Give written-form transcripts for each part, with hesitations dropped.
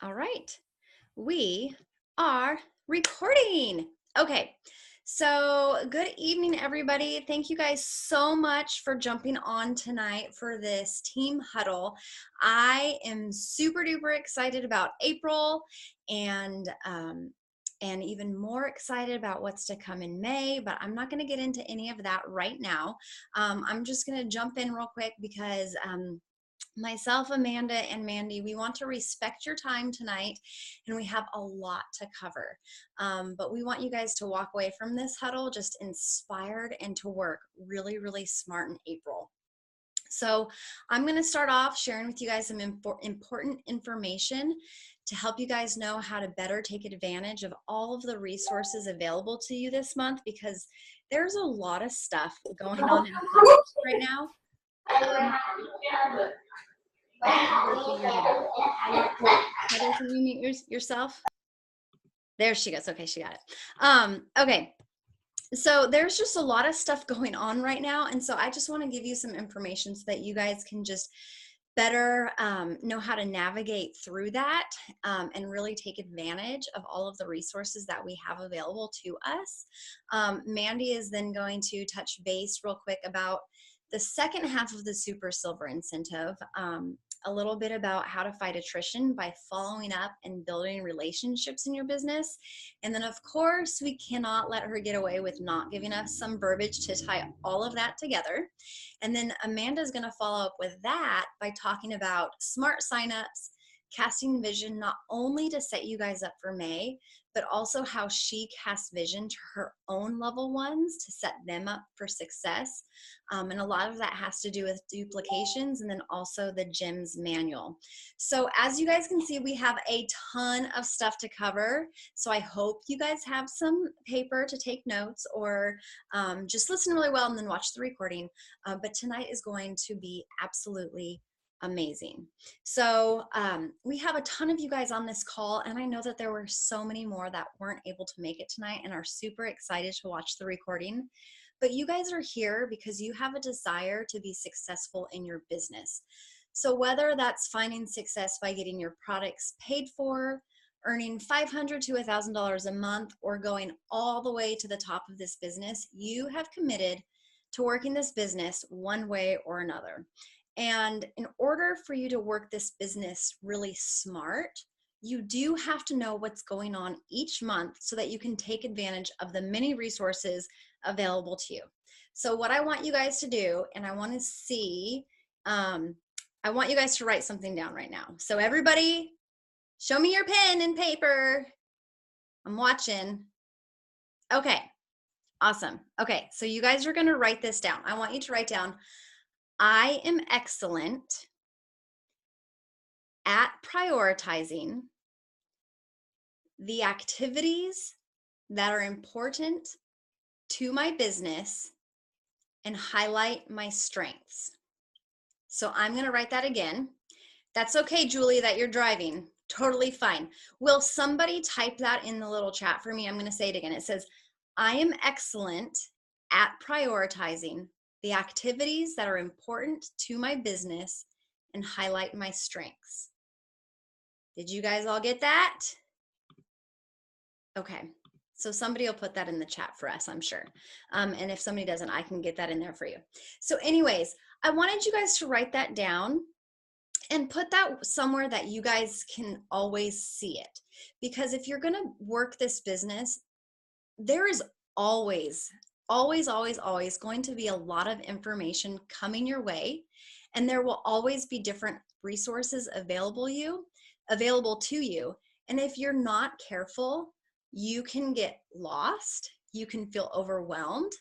All right, we are recording. Okay, so good evening, everybody. Thank you guys so much for jumping on tonight for this team huddle. I am super duper excited about April and even more excited about what's to come in May, but I'm not going to get into any of that right now. I'm just going to jump in real quick because myself, Amanda, and Mandy, we want to respect your time tonight, and we have a lot to cover. But we want you guys to walk away from this huddle just inspired and to work really, really smart in April. So I'm going to start off sharing with you guys some important information to help you guys know how to better take advantage of all of the resources available to you this month, because there's a lot of stuff going on in Huddle right now. Heather, can you mute yourself? There she goes. Okay, she got it. Okay, so there's just a lot of stuff going on right now, and so I just want to give you some information so that you guys can just better know how to navigate through that and really take advantage of all of the resources that we have available to us. Mandy is then going to touch base real quick about the second half of the Super Silver Incentive, a little bit about how to fight attrition by following up and building relationships in your business. And then, of course, we cannot let her get away with not giving us some verbiage to tie all of that together. And then Amanda's going to follow up with that by talking about smart signups, casting vision, not only to set you guys up for May, but also how she casts vision to her own level ones to set them up for success. And a lot of that has to do with duplications and then also the GEMS manual. So as you guys can see, we have a ton of stuff to cover. So I hope you guys have some paper to take notes, or just listen really well and then watch the recording. But tonight is going to be absolutely amazing. So we have a ton of you guys on this call, and I know that there were so many more that weren't able to make it tonight and are super excited to watch the recording. But you guys are here because you have a desire to be successful in your business. So whether that's finding success by getting your products paid for, earning $500 to $1,000 a month, or going all the way to the top of this business, you have committed to working this business one way or another. And in order for you to work this business really smart, you do have to know what's going on each month so that you can take advantage of the many resources available to you. So what I want you guys to do, and I want to see, I want you guys to write something down right now. So everybody, show me your pen and paper. I'm watching. Okay, awesome. Okay, so you guys are going to write this down. I want you to write down, I am excellent at prioritizing the activities that are important to my business and highlight my strengths. So I'm going to write that again. That's okay, Julie, that you're driving. Totally fine. Will somebody type that in the little chat for me? I'm going to say it again. It says, I am excellent at prioritizing the activities that are important to my business and highlight my strengths. Did you guys all get that? Okay, so somebody will put that in the chat for us, I'm sure. And if somebody doesn't, I can get that in there for you. So anyways, I wanted you guys to write that down and put that somewhere that you guys can always see it. Because if you're gonna work this business, there is always going to be a lot of information coming your way, and there will always be different resources available to you. And if you're not careful, you can get lost, you can feel overwhelmed,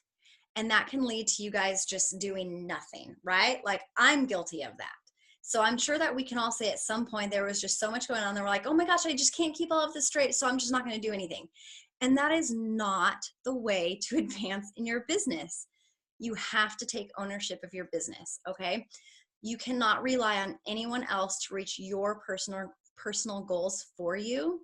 and that can lead to you guys just doing nothing, right? Like, I'm guilty of that. So I'm sure that we can all say at some point there was just so much going on that we're like, oh my gosh, I just can't keep all of this straight, so I'm just not going to do anything. And that is not the way to advance in your business. You have to take ownership of your business, okay? You cannot rely on anyone else to reach your personal goals for you.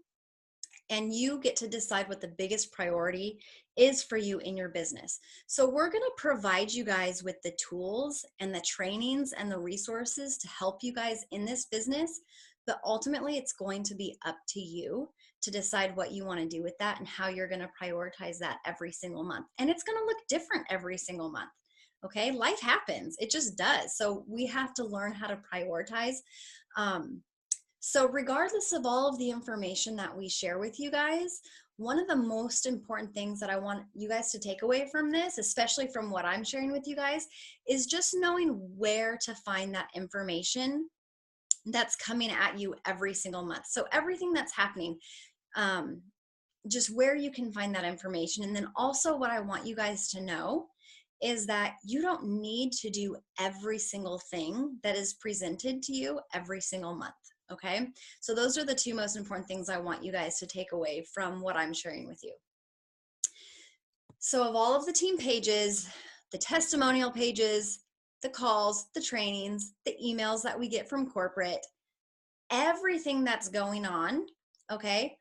And you get to decide what the biggest priority is for you in your business. So we're going to provide you guys with the tools and the trainings and the resources to help you guys in this business. but ultimately it's going to be up to you to decide what you want to do with that and how you're going to prioritize that every single month. And it's going to look different every single month. Okay, life happens, it just does. So we have to learn how to prioritize. So regardless of all of the information that we share with you guys, one of the most important things that I want you guys to take away from this, especially from what I'm sharing with you guys, is just knowing where to find that information that's coming at you every single month. So everything that's happening, just where you can find that information. And then also what I want you guys to know is that you don't need to do every single thing that is presented to you every single month. Okay, so those are the two most important things I want you guys to take away from what I'm sharing with you. So of all of the team pages, the testimonial pages, the calls, the trainings, the emails that we get from corporate, everything that's going on, okay,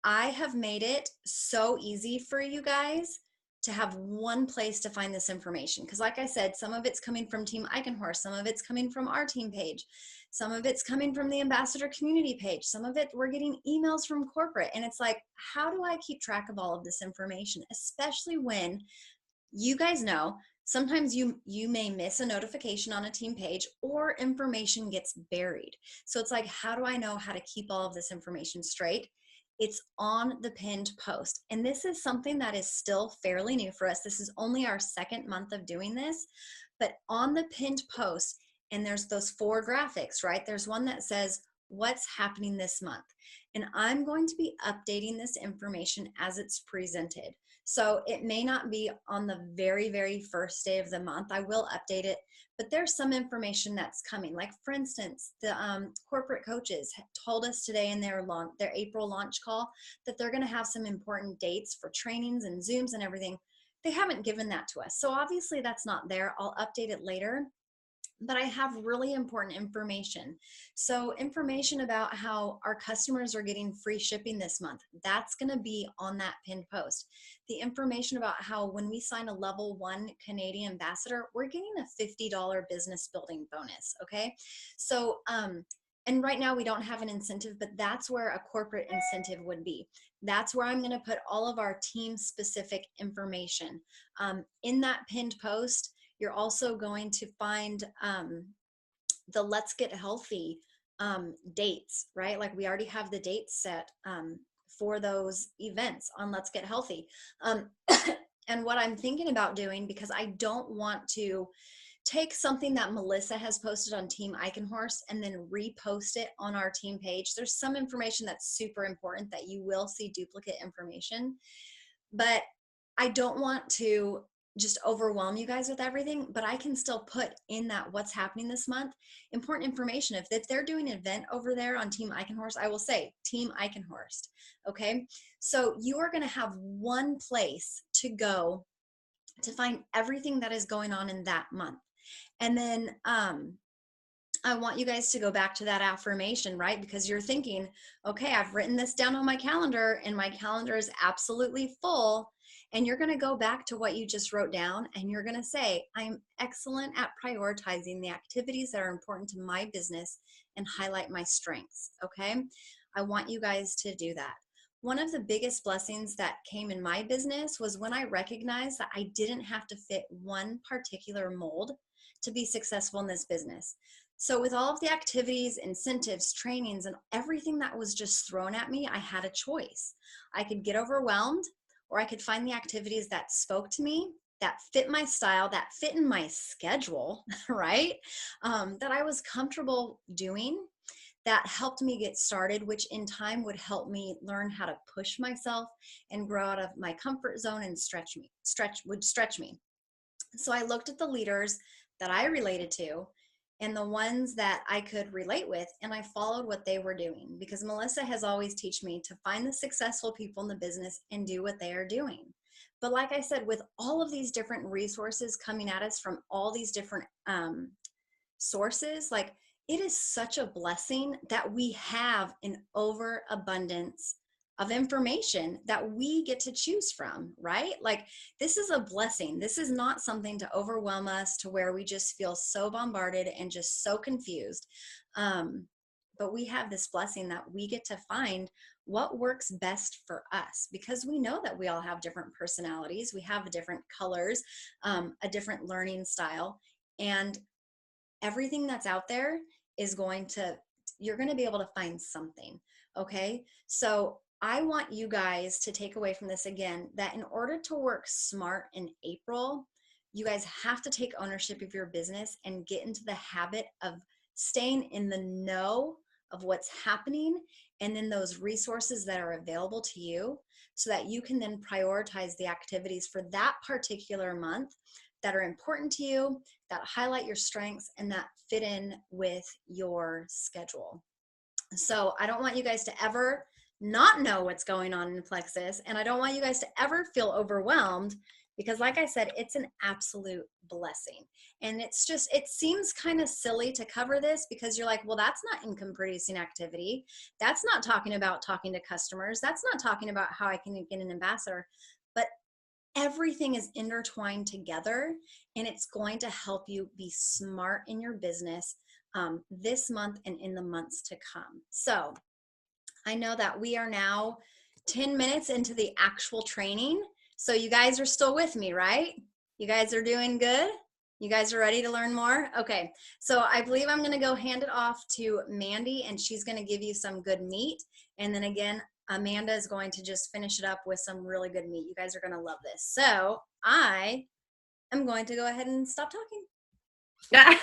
I have made it so easy for you guys to have one place to find this information. Because like I said, some of it's coming from Team Eichenhorst, some of it's coming from our team page, some of it's coming from the ambassador community page, some of it we're getting emails from corporate. And it's like, how do I keep track of all of this information? Especially when you guys know, sometimes you may miss a notification on a team page or information gets buried. So it's like, how do I know how to keep all of this information straight? It's on the pinned post. And this is something that is still fairly new for us. This is only our second month of doing this, but on the pinned post, and there's those 4 graphics, right? There's one that says, what's happening this month? And I'm going to be updating this information as it's presented. So it may not be on the very, very first day of the month. I will update it, but there's some information that's coming. Like for instance, the corporate coaches told us today in their April launch call that they're going to have some important dates for trainings and Zooms and everything. They haven't given that to us. So obviously that's not there. I'll update it later. But I have really important information. So information about how our customers are getting free shipping this month, that's going to be on that pinned post. The information about how when we sign a level 1 Canadian ambassador, we're getting a $50 business building bonus. Okay. So, and right now we don't have an incentive, but that's where a corporate incentive would be. That's where I'm going to put all of our team specific information in that pinned post. You're also going to find the Let's Get Healthy dates, right? Like we already have the dates set for those events on Let's Get Healthy. And what I'm thinking about doing, because I don't want to take something that Melissa has posted on Team Eichenhorst and then repost it on our team page. There's some information that's super important that you will see duplicate information, but I don't want to just overwhelm you guys with everything, but I can still put in that what's happening this month, important information. If they're doing an event over there on Team Eichenhorst, I will say Team Eichenhorst, okay? So you are gonna have one place to go to find everything that is going on in that month. And then I want you guys to go back to that affirmation, right? Because you're thinking, okay, I've written this down on my calendar and my calendar is absolutely full. And you're going to go back to what you just wrote down and you're going to say, I'm excellent at prioritizing the activities that are important to my business and highlight my strengths. Okay. I want you guys to do that. One of the biggest blessings that came in my business was when I recognized that I didn't have to fit one particular mold to be successful in this business. So with all of the activities, incentives, trainings, and everything that was just thrown at me, I had a choice. I could get overwhelmed, or I could find the activities that spoke to me, that fit my style, that fit in my schedule, right? That I was comfortable doing, that helped me get started, which in time would help me learn how to push myself and grow out of my comfort zone and stretch me. So I looked at the leaders that I related to and the ones that I could relate with, and I followed what they were doing, because Melissa has always taught me to find the successful people in the business and do what they are doing. But like I said, with all of these different resources coming at us from all these different sources, like it is such a blessing that we have an overabundance of information that we get to choose from, right? Like this is a blessing. This is not something to overwhelm us to where we just feel so bombarded and just so confused. but we have this blessing that we get to find what works best for us, because we know that we all have different personalities. We have different colors, a different learning style, and everything that's out there is you're going to be able to find something. Okay. So I want you guys to take away from this again, that in order to work smart in April, you guys have to take ownership of your business and get into the habit of staying in the know of what's happening, and then those resources that are available to you, so that you can then prioritize the activities for that particular month that are important to you, that highlight your strengths, and that fit in with your schedule. So I don't want you guys to ever not know what's going on in Plexus, and I don't want you guys to ever feel overwhelmed, because like I said, it's an absolute blessing. And it seems kind of silly to cover this, because you're like, well, that's not income producing activity. That's not talking about talking to customers. That's not talking about how I can get an ambassador. But everything is intertwined together, and it's going to help you be smart in your business this month and in the months to come. So I know that we are now 10 minutes into the actual training. So you guys are still with me, right? You guys are doing good? You guys are ready to learn more? Okay, so I believe I'm gonna go hand it off to Mandy, and she's gonna give you some good meat. And then again, Amanda is going to just finish it up with some really good meat. You guys are gonna love this. So I am going to go ahead and stop talking.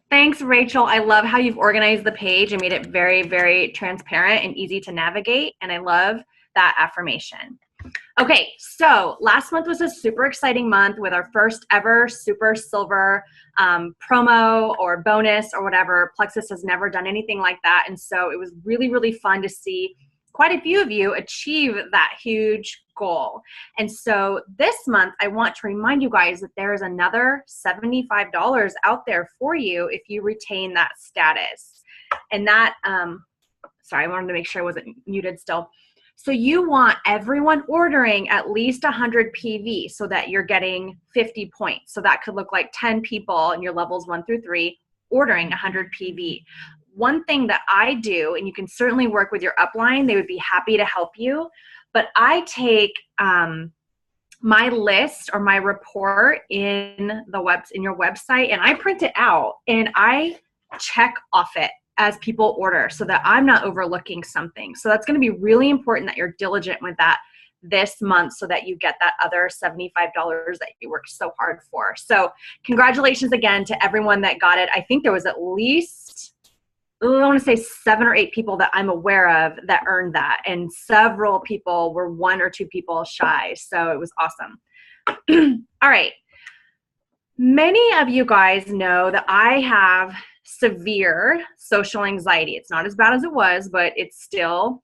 Thanks, Rachel. I love how you've organized the page and made it very, very transparent and easy to navigate. And I love that affirmation. Okay, so last month was a super exciting month with our first ever Super Silver promo or bonus or whatever. Plexus has never done anything like that. And so it was really, really fun to see quite a few of you achieve that huge goal. And so this month, I want to remind you guys that there is another $75 out there for you if you retain that status. And that, sorry, I wanted to make sure I wasn't muted still. So you want everyone ordering at least 100 PV so that you're getting 50 points. So that could look like 10 people in your levels 1 through 3 ordering 100 PV. One thing that I do, and you can certainly work with your upline, they would be happy to help you, but I take my list or my report in your website, and I print it out and I check off it as people order so that I'm not overlooking something. So that's going to be really important that you're diligent with that this month so that you get that other $75 that you worked so hard for. So congratulations again to everyone that got it. I think there was at least, I want to say 7 or 8 people that I'm aware of that earned that. And several people were 1 or 2 people shy. So it was awesome. All right. Many of you guys know that I have severe social anxiety. It's not as bad as it was, but it's still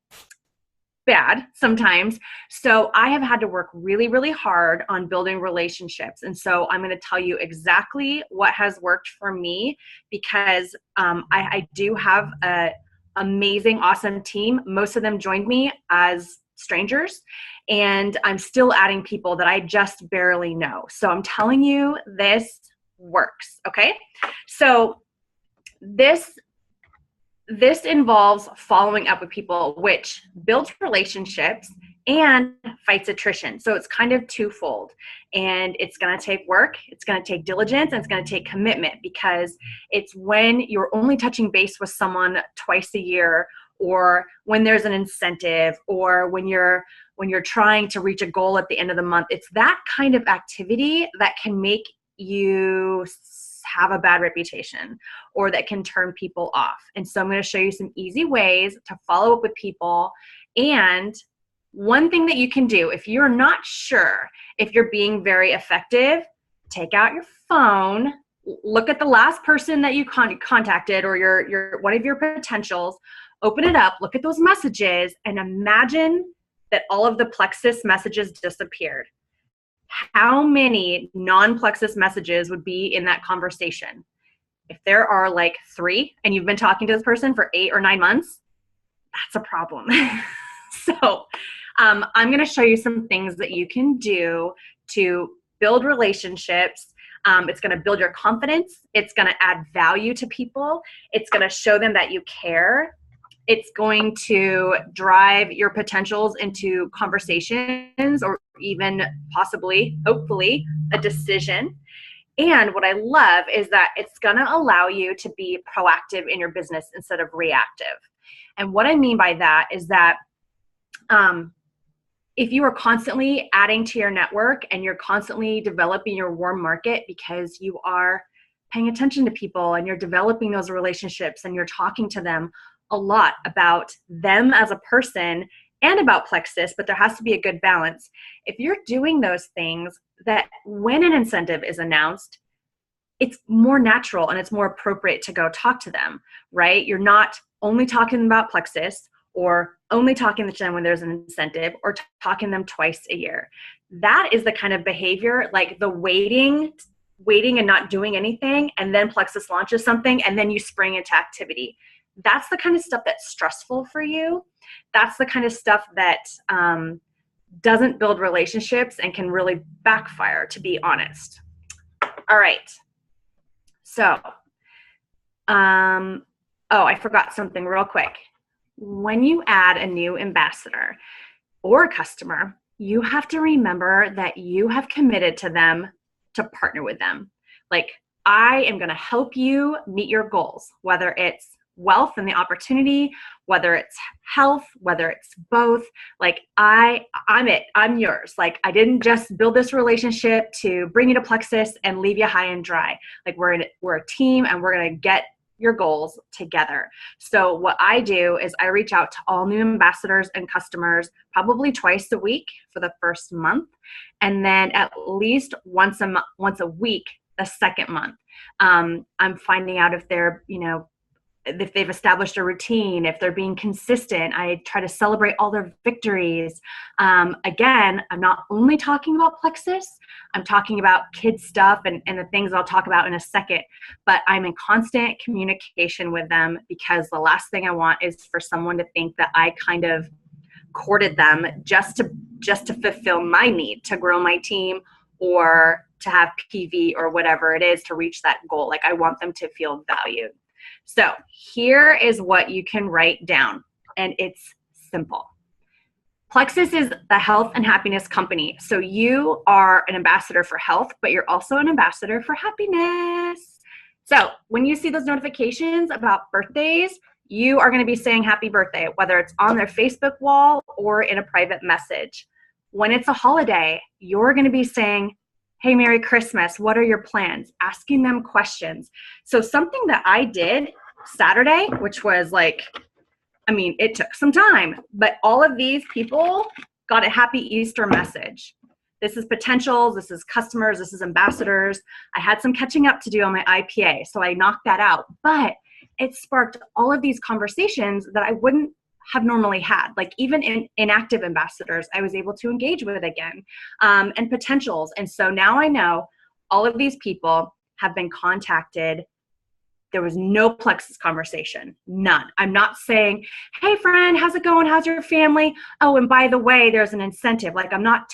bad sometimes. So I have had to work really, really hard on building relationships. And so I'm going to tell you exactly what has worked for me, because I do have an amazing, awesome team. Most of them joined me as strangers, and I'm still adding people that I just barely know. So I'm telling you, this works. Okay. So this involves following up with people, which builds relationships and fights attrition. So it's kind of twofold, and it's going to take work, it's going to take diligence, and it's going to take commitment, because it's when you're only touching base with someone twice a year, or when there's an incentive, or when you're trying to reach a goal at the end of the month. It's that kind of activity that can make you have a bad reputation, or that can turn people off. And so I'm going to show you some easy ways to follow up with people. And one thing that you can do, if you're not sure if you're being very effective, take out your phone, look at the last person that you contacted, or your one of your potentials, open it up, look at those messages, and imagine that all of the Plexus messages disappeared. How many non-Plexus messages would be in that conversation? If there are like 3 and you've been talking to this person for 8 or 9 months, that's a problem. So I'm going to show you some things that you can do to build relationships. It's going to build your confidence. It's going to add value to people. It's going to show them that you care. It's going to drive your potentials into conversations or even possibly, hopefully, a decision. And what I love is that it's going to allow you to be proactive in your business instead of reactive. And what I mean by that is that if you are constantly adding to your network and you're constantly developing your warm market because you are paying attention to people and you're developing those relationships and you're talking to them a lot about them as a person and about Plexus, but there has to be a good balance. If you're doing those things, that when an incentive is announced, it's more natural and it's more appropriate to go talk to them, right? You're not only talking about Plexus or only talking to them when there's an incentive or talking to them twice a year. That is the kind of behavior, like the waiting and not doing anything, and then Plexus launches something and then you spring into activity. That's the kind of stuff that's stressful for you. That's the kind of stuff that doesn't build relationships and can really backfire, to be honest. All right. So, I forgot something real quick. When you add a new ambassador or a customer, you have to remember that you have committed to them to partner with them. Like, I am going to help you meet your goals, whether it's wealth and the opportunity, whether it's health, whether it's both. Like, I'm yours. Like, I didn't just build this relationship to bring you to Plexus and leave you high and dry. Like, we're a team and we're going to get your goals together. So what I do is I reach out to all new ambassadors and customers probably twice a week for the first month, and then at least once a week the second month. I'm finding out if they're, if they've established a routine, if they're being consistent. I try to celebrate all their victories. Again, I'm not only talking about Plexus, I'm talking about kids stuff and the things I'll talk about in a second, but I'm in constant communication with them because the last thing I want is for someone to think that I kind of courted them just to fulfill my need to grow my team or to have PV or whatever it is to reach that goal. Like, I want them to feel valued. So here is what you can write down, and it's simple. Plexus is the health and happiness company. So you are an ambassador for health, but you're also an ambassador for happiness. So when you see those notifications about birthdays, you are going to be saying happy birthday, whether it's on their Facebook wall or in a private message. When it's a holiday, you're going to be saying, hey, Merry Christmas, what are your plans? Asking them questions. So something that I did Saturday, which was it took some time, but all of these people got a happy Easter message. This is potentials, this is customers, this is ambassadors. I had some catching up to do on my IPA, so I knocked that out. But it sparked all of these conversations that I wouldn't have normally had. Like, even in inactive ambassadors, I was able to engage with again, and potentials. And so now I know all of these people have been contacted. There was no Plexus conversation, none. I'm not saying, hey friend, how's it going? How's your family? Oh, and by the way, there's an incentive. Like, I'm not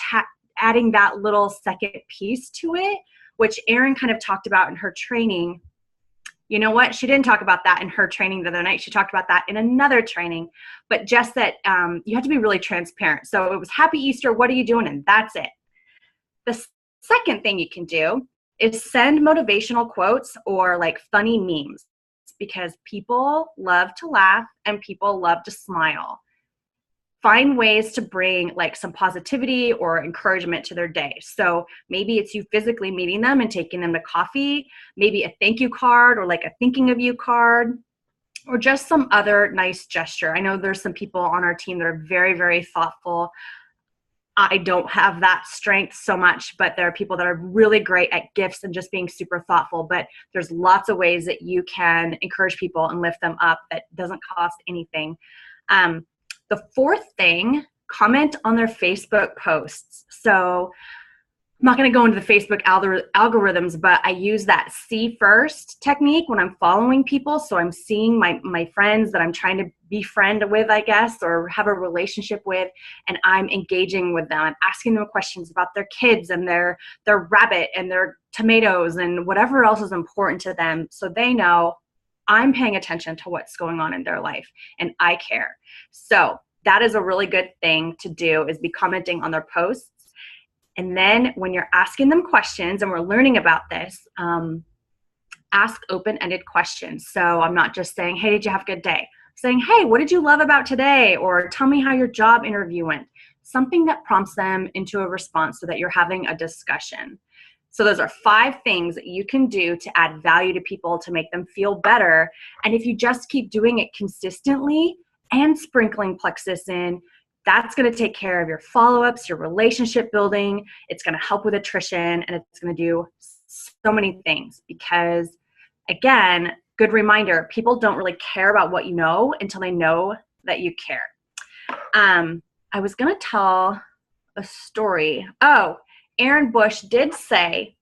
adding that little second piece to it, which Erin kind of talked about in her training. You know what? She didn't talk about that in her training the other night. She talked about that in another training, but just that you have to be really transparent. So it was happy Easter. What are you doing? And that's it. The second thing you can do is send motivational quotes or like funny memes, because people love to laugh and people love to smile. Find ways to bring like some positivity or encouragement to their day. So maybe it's you physically meeting them and taking them to coffee, maybe a thank you card or like a thinking of you card, or just some other nice gesture. I know there's some people on our team that are very, very thoughtful. I don't have that strength so much, but there are people that are really great at gifts and just being super thoughtful. But there's lots of ways that you can encourage people and lift them up that doesn't cost anything. The fourth thing, comment on their Facebook posts. So I'm not going to go into the Facebook algorithms, but I use that see first technique when I'm following people. So I'm seeing my friends that I'm trying to befriend with, I guess, or have a relationship with, and I'm engaging with them. I'm asking them questions about their kids and their rabbit and their tomatoes and whatever else is important to them, so they know I'm paying attention to what's going on in their life and I care. So that is a really good thing to do, is be commenting on their posts. And then when you're asking them questions, and we're learning about this, ask open-ended questions. So I'm not just saying, hey, did you have a good day? I'm saying, hey, what did you love about today? Or tell me how your job interview went. Something that prompts them into a response so that you're having a discussion. So those are 5 things that you can do to add value to people, to make them feel better. And if you just keep doing it consistently and sprinkling Plexus in, that's going to take care of your follow-ups, your relationship building. It's going to help with attrition, and it's going to do so many things because, again, good reminder, people don't really care about what you know until they know that you care. I was going to tell a story. Oh, Erin Bush did say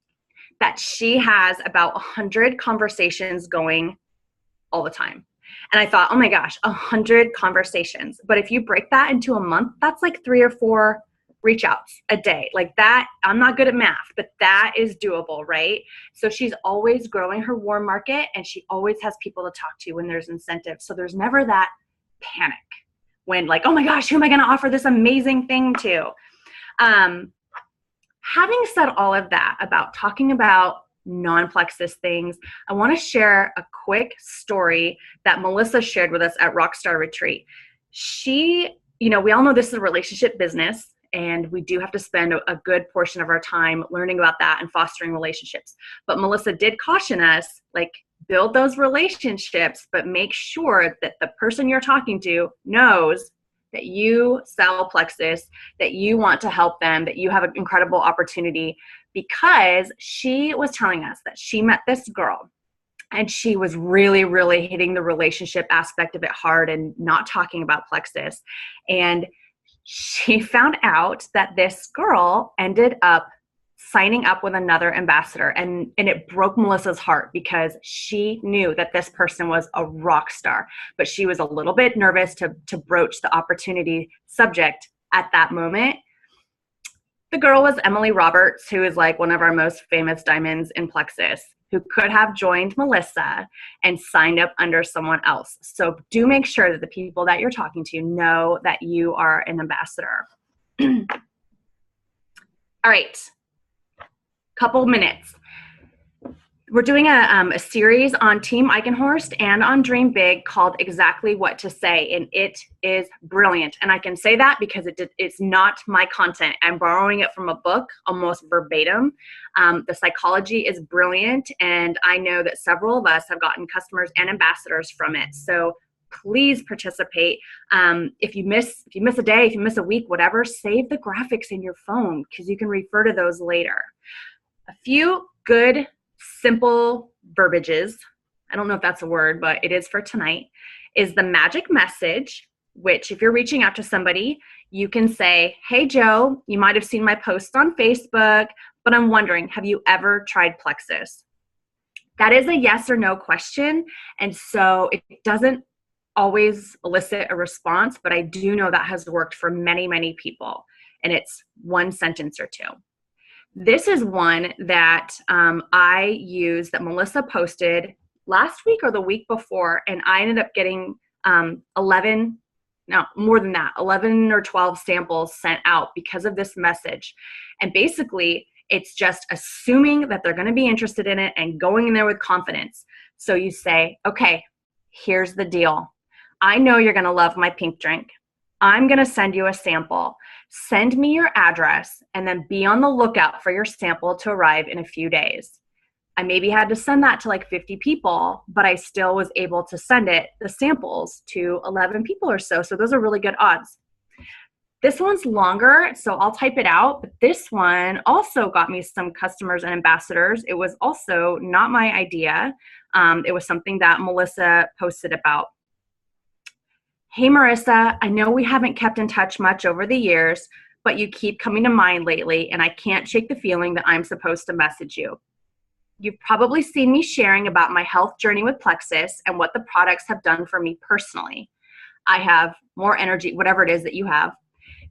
that she has about 100 conversations going all the time. And I thought, oh my gosh, 100 conversations. But if you break that into a month, that's like 3 or 4 reach outs a day. Like that, I'm not good at math, but that is doable, right? So she's always growing her warm market, and she always has people to talk to when there's incentives. So there's never that panic when like, oh my gosh, who am I going to offer this amazing thing to? Having said all of that about talking about non-Plexus things, I want to share a quick story that Melissa shared with us at Rockstar Retreat. She, we all know this is a relationship business, and we do have to spend a good portion of our time learning about that and fostering relationships. But Melissa did caution us, like, build those relationships, but make sure that the person you're talking to knows that you sell Plexus, that you want to help them, that you have an incredible opportunity, because she was telling us that she met this girl and she was really, really hitting the relationship aspect of it hard and not talking about Plexus. And she found out that this girl ended up signing up with another ambassador, and it broke Melissa's heart because she knew that this person was a rock star, but she was a little bit nervous to broach the opportunity subject at that moment. The girl was Emily Roberts, who is like one of our most famous diamonds in Plexus, who could have joined Melissa and signed up under someone else. So do make sure that the people that you're talking to know that you are an ambassador. All right. Couple minutes. We're doing a series on Team Eichenhorst and on Dream Big called Exactly What to Say, and it is brilliant. And I can say that because it's not my content. I'm borrowing it from a book almost verbatim. The psychology is brilliant, and I know that several of us have gotten customers and ambassadors from it. So please participate. If you miss a day, if you miss a week, whatever, save the graphics in your phone because you can refer to those later. A few good, simple verbiages, I don't know if that's a word, but it is for tonight, is the magic message, which if you're reaching out to somebody, you can say, hey, Joe, you might have seen my post on Facebook, but I'm wondering, have you ever tried Plexus? That is a yes or no question, and so it doesn't always elicit a response, but I do know that has worked for many, many people, and it's one sentence or two. This is one that I used that Melissa posted last week or the week before, and I ended up getting 11 or 12 samples sent out because of this message. And basically, it's just assuming that they're going to be interested in it and going in there with confidence. So you say, okay, here's the deal. I know you're going to love my pink drink. I'm going to send you a sample. Send me your address and then be on the lookout for your sample to arrive in a few days. I maybe had to send that to like 50 people, but I still was able to send the samples to 11 people or so. So those are really good odds. This one's longer, so I'll type it out. But this one also got me some customers and ambassadors. It was also not my idea. It was something that Melissa posted about. Hey, Marissa, I know we haven't kept in touch much over the years, but you keep coming to mind lately, and I can't shake the feeling that I'm supposed to message you. You've probably seen me sharing about my health journey with Plexus and what the products have done for me personally. I have more energy, whatever it is that you have.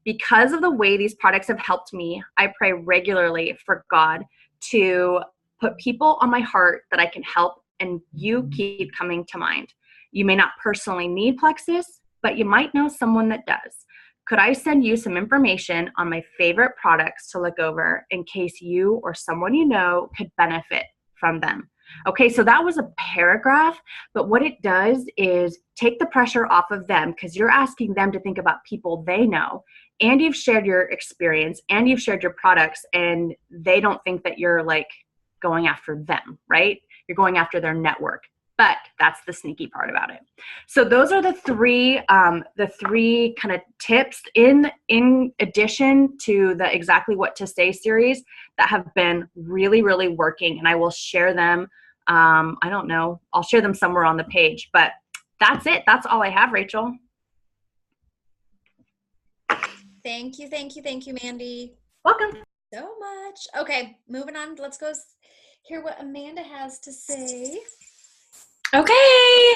Because of the way these products have helped me, I pray regularly for God to put people on my heart that I can help, and you keep coming to mind. You may not personally need Plexus, but you might know someone that does. Could I send you some information on my favorite products to look over in case you or someone you know could benefit from them? Okay, so that was a paragraph, but what it does is take the pressure off of them, because you're asking them to think about people they know, and you've shared your experience and you've shared your products, and they don't think that you're like going after them, right? You're going after their network. But that's the sneaky part about it. So those are the three kind of tips in addition to the Exactly What to Say series that have been really, really working. And I will share them. I don't know. I'll share them somewhere on the page. But that's it. That's all I have, Rachel. Thank you, Mandy. Welcome. So much. Okay, moving on. Let's go hear what Amanda has to say. Okay.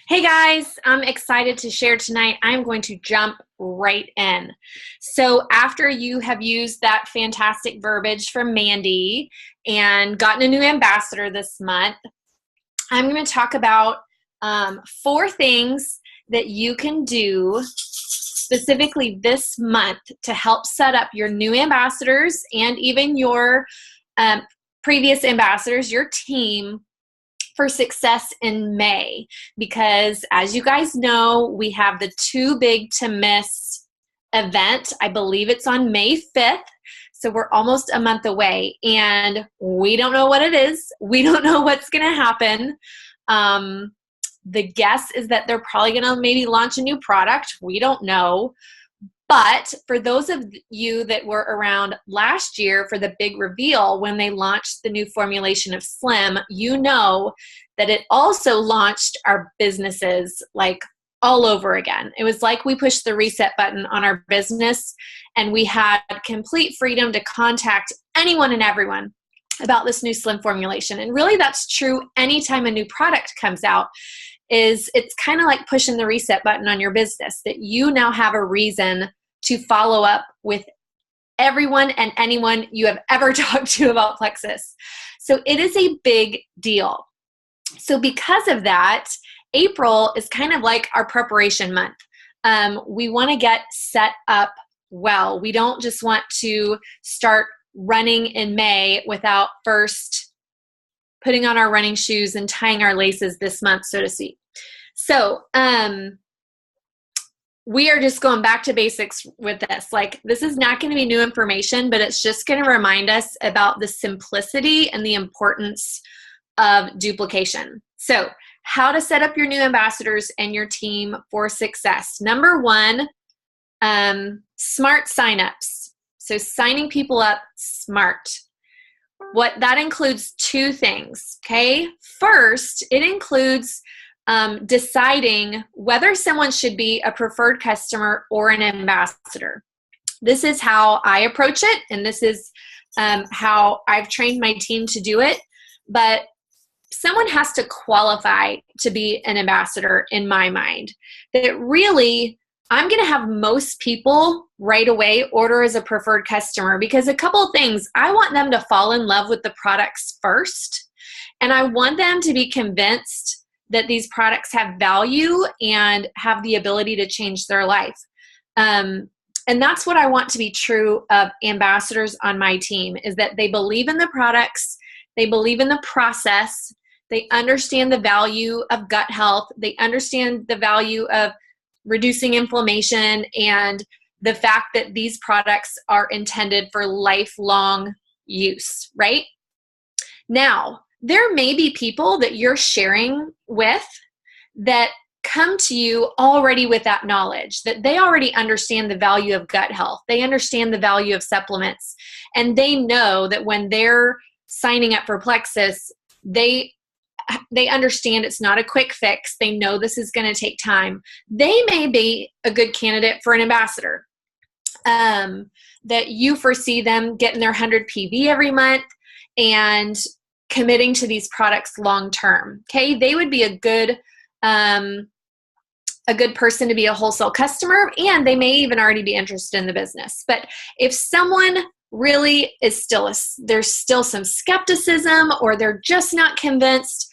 Hey guys, I'm excited to share tonight. I'm going to jump right in. So after you have used that fantastic verbiage from Mandy and gotten a new ambassador this month, I'm going to talk about 4 things that you can do specifically this month to help set up your new ambassadors and even your previous ambassadors, your team, for success in May. Because as you guys know, we have the Too Big to Miss event. I believe it's on May 5th. So we're almost a month away and we don't know what it is. We don't know what's going to happen. The guess is that they're probably going to maybe launch a new product. We don't know. But for those of you that were around last year for the big reveal when they launched the new formulation of Slim, you know that it also launched our businesses like all over again. It was like we pushed the reset button on our business and we had complete freedom to contact anyone and everyone about this new Slim formulation. And really that's true anytime a new product comes out. It's kind of like pushing the reset button on your business, that you now have a reason to follow up with everyone and anyone you have ever talked to about Plexus. So it is a big deal. So because of that, April is kind of like our preparation month. We want to get set up well. We don't just want to start running in May without first putting on our running shoes and tying our laces this month, so to speak. So, we are just going back to basics with this. Like, this is not going to be new information, but it's just going to remind us about the simplicity and the importance of duplication. So, how to set up your new ambassadors and your team for success. Number 1, smart signups. So, signing people up smart. What that includes 2 things, okay? First, it includes deciding whether someone should be a preferred customer or an ambassador. This is how I approach it, and this is how I've trained my team to do it. But someone has to qualify to be an ambassador in my mind. That really, I'm going to have most people right away order as a preferred customer because a couple of things. I want them to fall in love with the products first, and I want them to be convinced that these products have value and have the ability to change their life. And that's what I want to be true of ambassadors on my team, is that they believe in the products, they believe in the process, they understand the value of gut health, they understand the value of reducing inflammation, and the fact that these products are intended for lifelong use, right? Now, there may be people that you're sharing with that come to you already with that knowledge, that they already understand the value of gut health. They understand the value of supplements. And they know that when they're signing up for Plexus, they understand it's not a quick fix. They know this is going to take time. They may be a good candidate for an ambassador. That you foresee them getting their 100 PV every month and committing to these products long term. Okay, they would be a good person to be a wholesale customer, and they may even already be interested in the business. But if someone really is there's still some skepticism, or they're just not convinced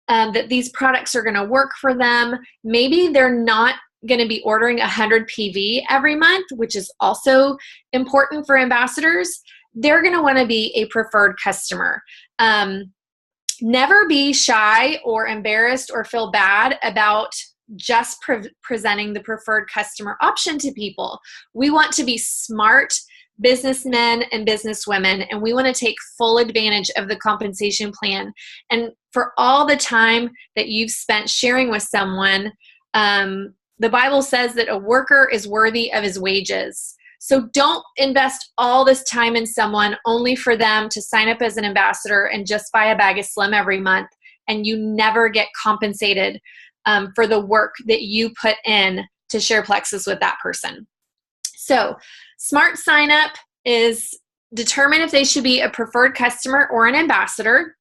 that these products are going to work for them. Maybe they're not going to be ordering 100 PV every month, which is also important for ambassadors. They're going to want to be a preferred customer. Never be shy or embarrassed or feel bad about just presenting the preferred customer option to people. We want to be smart businessmen and businesswomen, and we want to take full advantage of the compensation plan. And for all the time that you've spent sharing with someone, the Bible says that a worker is worthy of his wages. So don't invest all this time in someone only for them to sign up as an ambassador and just buy a bag of Slim every month, and you never get compensated for the work that you put in to share Plexus with that person. So smart sign up is determine if they should be a preferred customer or an ambassador.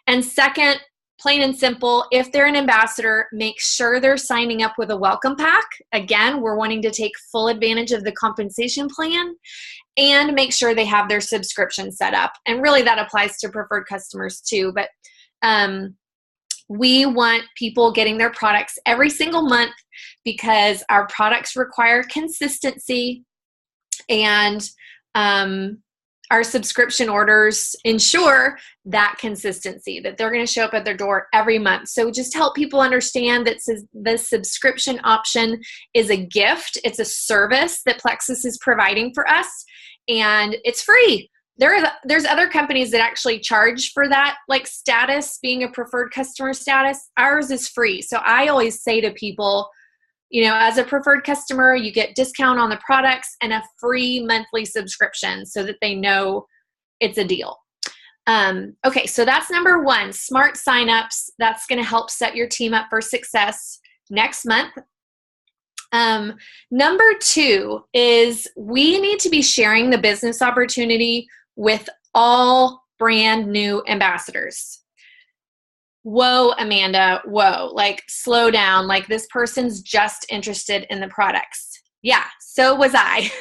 And second, plain and simple, if they're an ambassador, make sure they're signing up with a welcome pack. Again, we're wanting to take full advantage of the compensation plan, and make sure they have their subscription set up. And really that applies to preferred customers too. But we want people getting their products every single month because our products require consistency, and our subscription orders ensure that consistency, that they're going to show up at their door every month. So just help people understand that the subscription option is a gift. It's a service that Plexus is providing for us, and it's free. There's other companies that actually charge for that, like status, being a preferred customer status. Ours is free. So I always say to people, as a preferred customer, you get discount on the products and a free monthly subscription so that they know it's a deal. Okay, so that's number one, smart signups. That's going to help set your team up for success next month. Number two is we need to be sharing the business opportunity with all brand new ambassadors. Whoa, Amanda, whoa, like slow down, like this person's just interested in the products. Yeah, so was I.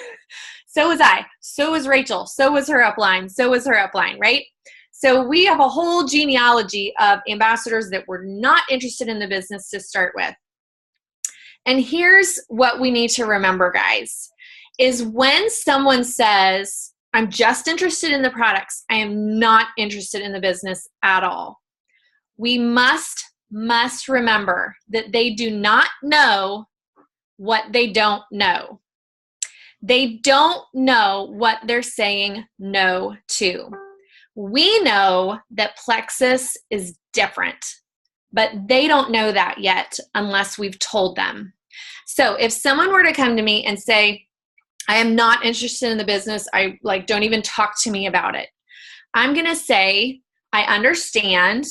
So was I. So was Rachel. So was her upline. So was her upline, right? So we have a whole genealogy of ambassadors that were not interested in the business to start with. And here's what we need to remember, guys, is when someone says, I'm just interested in the products, I am not interested in the business at all, we must remember that they do not know what they don't know. They don't know what they're saying no to. We know that Plexus is different, but they don't know that yet unless we've told them. So if someone were to come to me and say, I am not interested in the business, don't even talk to me about it, I'm going to say, I understand,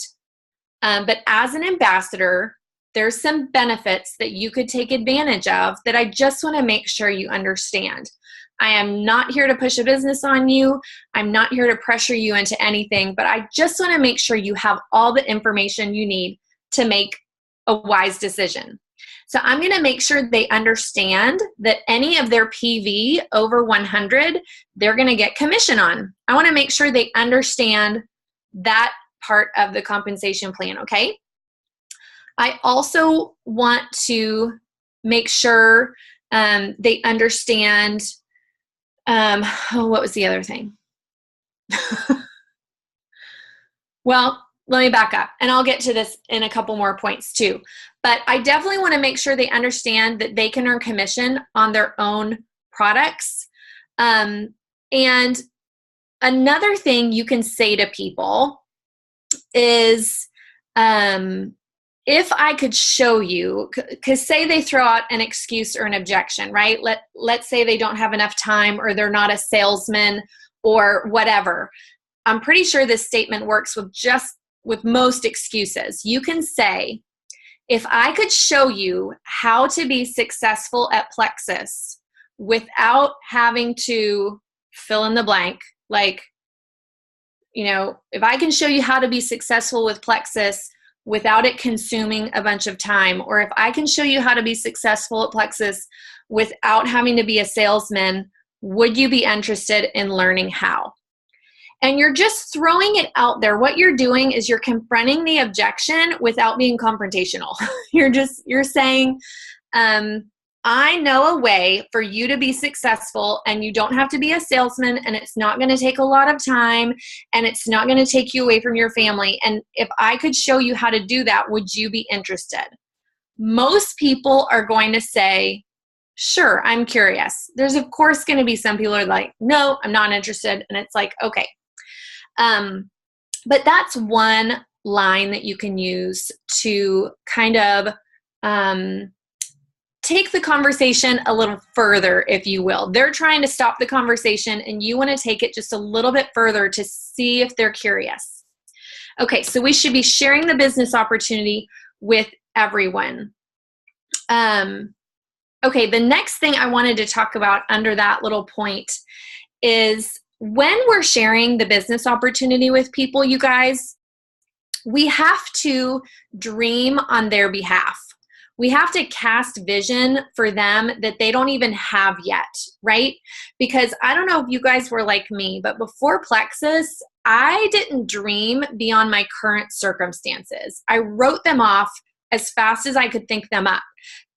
but as an ambassador, there's some benefits that you could take advantage of that I just want to make sure you understand. I am not here to push a business on you. I'm not here to pressure you into anything, but I just want to make sure you have all the information you need to make a wise decision. So I'm going to make sure they understand that any of their PV over 100, they're going to get commission on. I want to make sure they understand that part of the compensation plan, okay? I also want to make sure they understand, what was the other thing? Well, let me back up, and I'll get to this in a couple more points too. But I definitely want to make sure they understand that they can earn commission on their own products. And another thing you can say to people is, if I could show you, because say they throw out an excuse or an objection, right? Let's say they don't have enough time, or they're not a salesman, or whatever. I'm pretty sure this statement works with most excuses. You can say, if I could show you how to be successful at Plexus without having to fill in the blank, if I can show you how to be successful with Plexus without it consuming a bunch of time, or if I can show you how to be successful at Plexus without having to be a salesman Would you be interested in learning how? And you're just throwing it out there. What you're doing is you're confronting the objection without being confrontational. You're saying, I know a way for you to be successful, and you don't have to be a salesman, and it's not going to take a lot of time, and it's not going to take you away from your family. And if I could show you how to do that, would you be interested? Most people are going to say, sure, I'm curious. There's of course going to be some people who are like, no, I'm not interested. And it's like, okay. But that's one line that you can use to kind of take the conversation a little further, if you will. They're trying to stop the conversation, and you want to take it just a little bit further to see if they're curious. Okay, so we should be sharing the business opportunity with everyone. Okay, the next thing I wanted to talk about under that little point is when we're sharing the business opportunity with people, you guys, we have to dream on their behalf. We have to cast vision for them that they don't even have yet, right? Because I don't know if you guys were like me, but before Plexus, I didn't dream beyond my current circumstances. I wrote them off as fast as I could think them up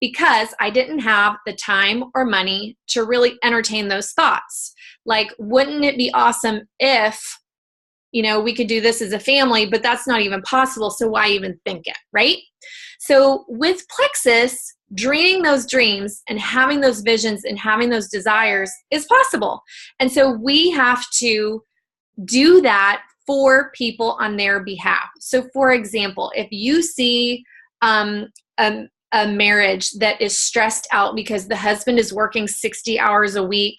because I didn't have the time or money to really entertain those thoughts. Like, wouldn't it be awesome if, we could do this as a family, but that's not even possible. So why even think it, right? So with Plexus, dreaming those dreams and having those visions and having those desires is possible. And so we have to do that for people on their behalf. So for example, if you see a marriage that is stressed out because the husband is working 60 hours a week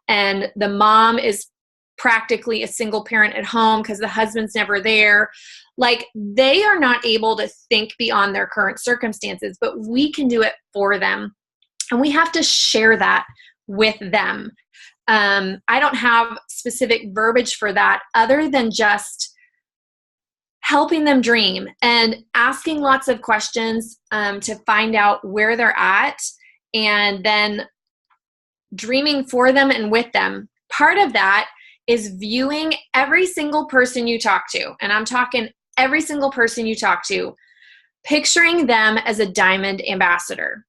and the mom is practically a single parent at home because the husband's never there, like they are not able to think beyond their current circumstances, but we can do it for them. And we have to share that with them. I don't have specific verbiage for that other than just helping them dream and asking lots of questions to find out where they're at, and then dreaming for them and with them. Part of that is viewing every single person you talk to, and I'm talking every single person you talk to, picturing them as a diamond ambassador.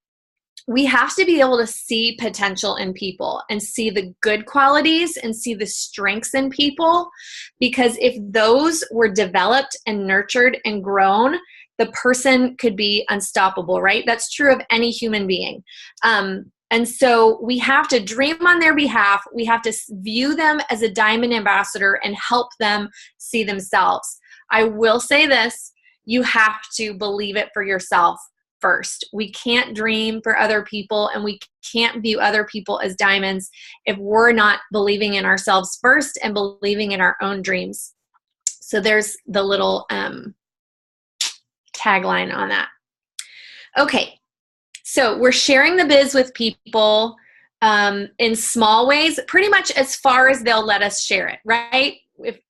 We have to be able to see potential in people and see the good qualities and see the strengths in people, because if those were developed and nurtured and grown, the person could be unstoppable, right? That's true of any human being. And so we have to dream on their behalf. We have to view them as a diamond ambassador and help them see themselves. I will say this, you have to believe it for yourself first. We can't dream for other people, and we can't view other people as diamonds if we're not believing in ourselves first and believing in our own dreams. So there's the little tagline on that. Okay, so we're sharing the biz with people in small ways, pretty much as far as they'll let us share it, right?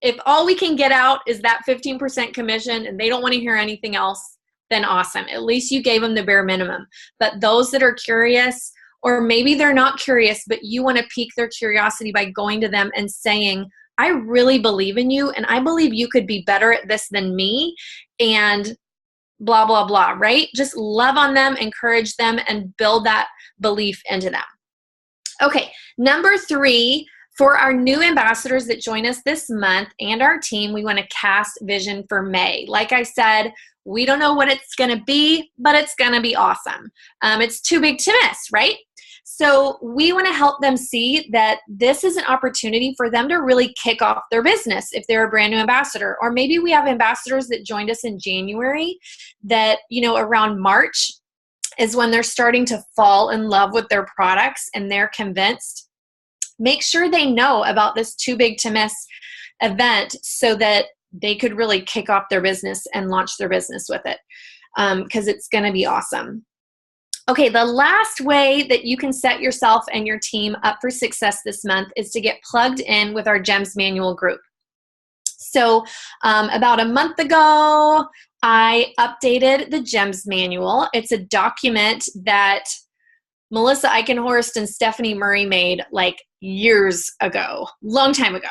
If all we can get out is that 15% commission and they don't want to hear anything else, then awesome. At least you gave them the bare minimum. But those that are curious, or maybe they're not curious, but you want to pique their curiosity by going to them and saying, I really believe in you, and I believe you could be better at this than me, and blah, blah, blah, right? Just love on them, encourage them, and build that belief into them. Okay, number 3, for our new ambassadors that join us this month and our team, we want to cast vision for May. Like I said, we don't know what it's going to be, but it's going to be awesome. It's too big to miss, right? So we want to help them see that this is an opportunity for them to really kick off their business if they're a brand new ambassador. Or maybe we have ambassadors that joined us in January that, around March is when they're starting to fall in love with their products and they're convinced. Make sure they know about this too big to miss event so that they could really kick off their business and launch their business with it, because it's going to be awesome. Okay, the last way that you can set yourself and your team up for success this month is to get plugged in with our GEMS manual group. So about a month ago, I updated the GEMS manual. It's a document that Melissa Eichenhorst and Stephanie Murray made like years ago, long time ago.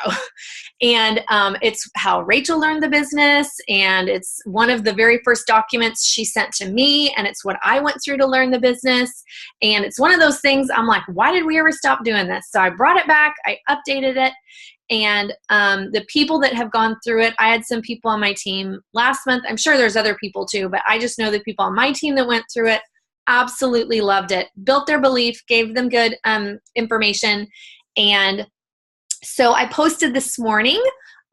And it's how Rachel learned the business. And it's one of the very first documents she sent to me. And it's what I went through to learn the business. And it's one of those things I'm like, why did we ever stop doing this? So I brought it back. I updated it. And the people that have gone through it, I had some people on my team last month. I'm sure there's other people too, but I just know the people on my team that went through it absolutely loved it, built their belief, gave them good information. And so I posted this morning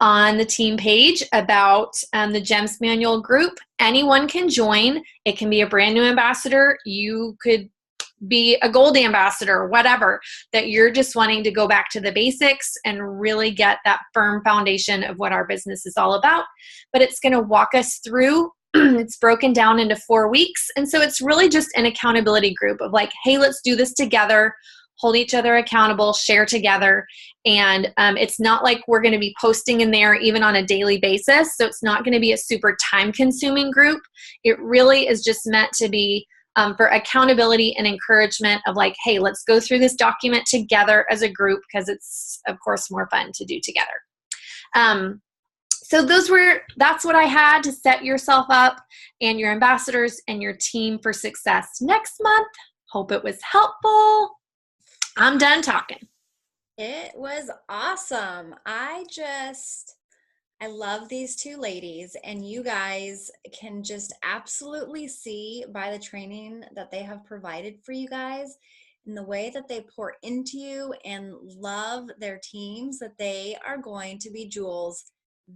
on the team page about the GEMS Manual group. Anyone can join. It can be a brand new ambassador. You could be a gold ambassador, whatever, that you're just wanting to go back to the basics and really get that firm foundation of what our business is all about. But it's going to walk us through. It's broken down into 4 weeks. And so it's really just an accountability group of like, hey, let's do this together, hold each other accountable, share together. And it's not like we're going to be posting in there even on a daily basis. So it's not going to be a super time-consuming group. It really is just meant to be for accountability and encouragement of like, hey, let's go through this document together as a group because it's, of course, more fun to do together. So that's what I had to set yourself up and your ambassadors and your team for success next month. Hope it was helpful. I'm done talking. It was awesome. I love these two ladies, and you guys can just absolutely see by the training that they have provided for you guys and the way that they pour into you and love their teams that they are going to be jewels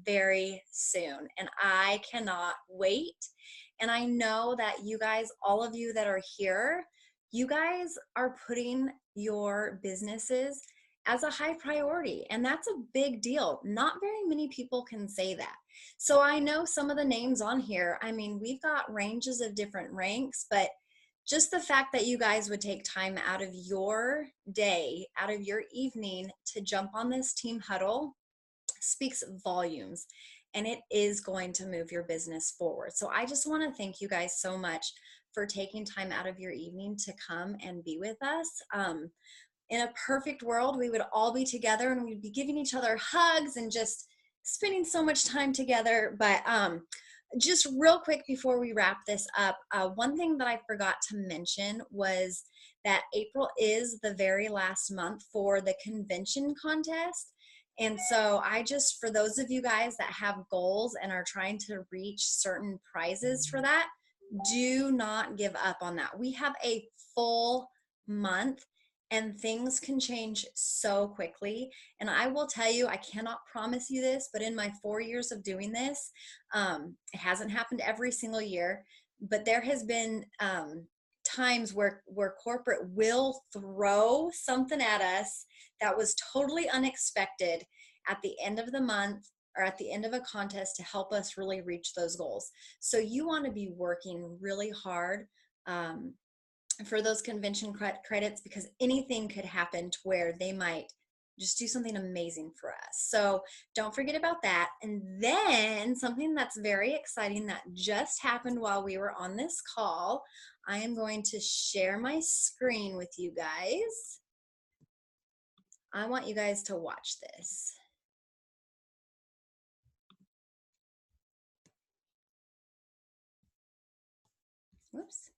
very soon. And I cannot wait. And I know that you guys, all of you that are here, you guys are putting your businesses as a high priority. And that's a big deal. Not very many people can say that. So I know some of the names on here, I mean, we've got ranges of different ranks, but just the fact that you guys would take time out of your day, out of your evening to jump on this team huddle speaks volumes, and it is going to move your business forward. So I just want to thank you guys so much for taking time out of your evening to come and be with us. In a perfect world, we would all be together and we'd be giving each other hugs and just spending so much time together. But just real quick before we wrap this up, one thing that I forgot to mention was that April is the very last month for the convention contest. And so for those of you guys that have goals and are trying to reach certain prizes for that, do not give up on that. We have a full month and things can change so quickly. And I will tell you, I cannot promise you this, but in my 4 years of doing this, it hasn't happened every single year, but there has been times where corporate will throw something at us that was totally unexpected at the end of the month or at the end of a contest to help us really reach those goals. So you want to be working really hard for those convention credits, because anything could happen to where they might just do something amazing for us. So don't forget about that. And then something that's very exciting that just happened while we were on this call, I am going to share my screen with you guys. I want you guys to watch this. Whoops.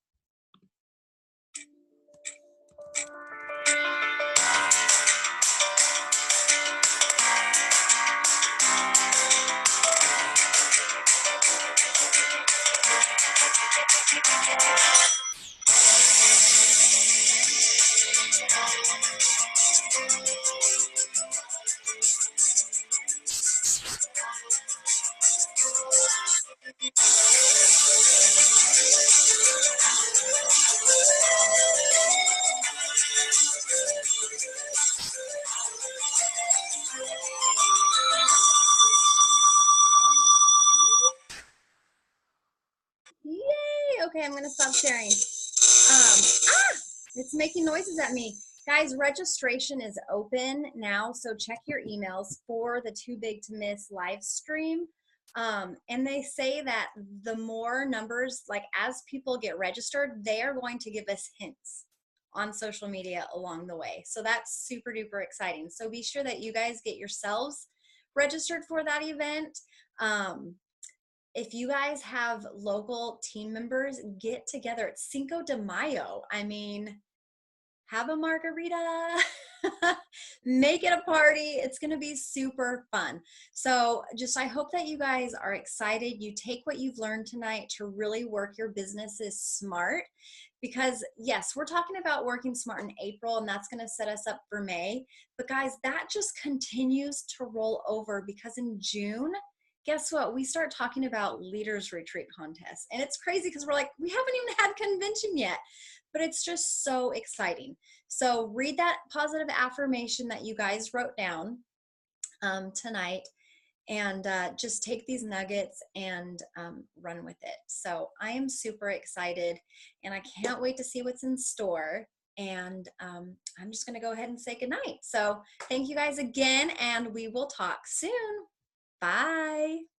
Yay! Okay, I'm gonna stop sharing. It's making noises at me. Guys, registration is open now, so check your emails for the Too Big to Miss live stream. And they say that the more numbers, like as people get registered, they are going to give us hints on social media along the way. So that's super duper exciting. So be sure that you guys get yourselves registered for that event. If you guys have local team members, get together. It's Cinco de Mayo. I mean, have a margarita, make it a party. It's going to be super fun. So I hope that you guys are excited. You take what you've learned tonight to really work your businesses smart, because yes, we're talking about working smart in April, and that's going to set us up for May. But guys, that just continues to roll over, because in June, guess what? We start talking about leaders retreat contests. And it's crazy because we're like, we haven't even had convention yet, but it's just so exciting. So read that positive affirmation that you guys wrote down tonight, and just take these nuggets and run with it. So I am super excited, and I can't wait to see what's in store. And I'm just going to go ahead and say goodnight. So thank you guys again, and we will talk soon. Bye.